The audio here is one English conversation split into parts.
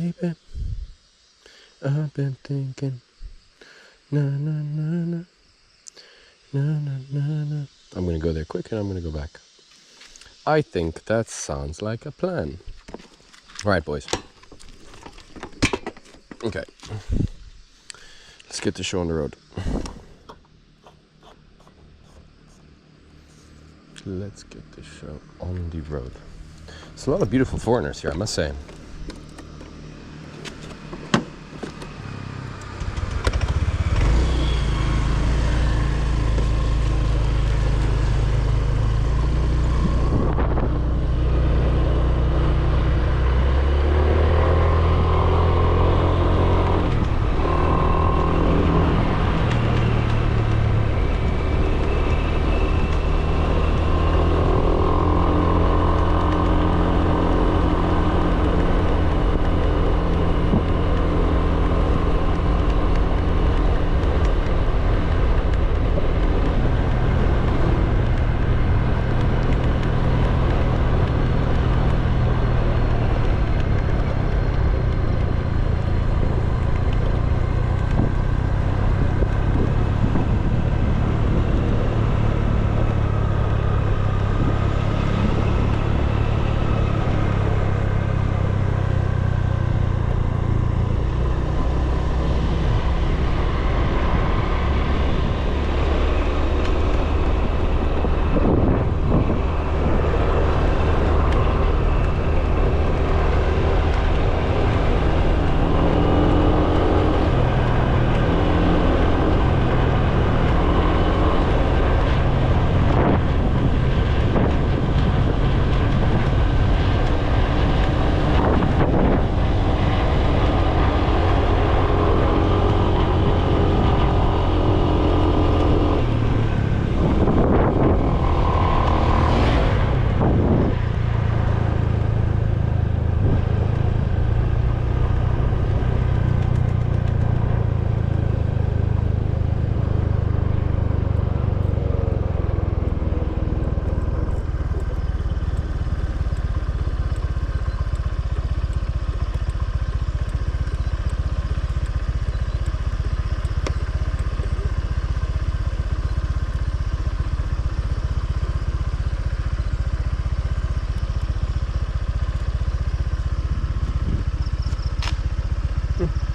baby, I've been thinking. Na na na na na na na na. I'm gonna go there quick and I'm gonna go back. I think that sounds like a plan. All right, boys. Okay. Let's get the show on the road. Let's get the show on the road. There's a lot of beautiful foreigners here, I must say.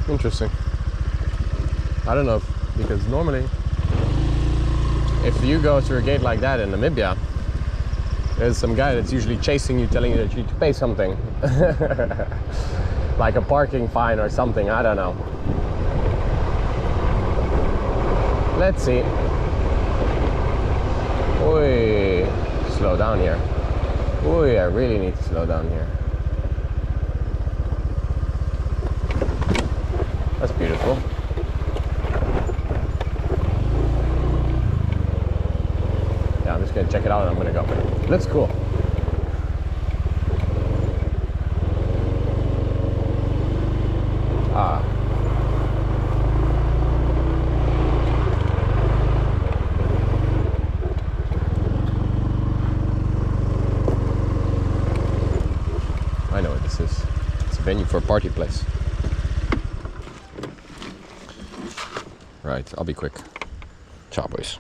Interesting. I don't know, because normally if you go through a gate like that in Namibia, there's some guy that's usually chasing you, telling you that you need to pay something. Like a parking fine or something, I don't know. Let's see. Oi, slow down here. Oi, I really need to slow down here. That's beautiful. Yeah, I'm just gonna check it out and I'm gonna go. Looks cool. Ah. I know what this is. It's a venue for a party place. Right, I'll be quick. Ciao, boys.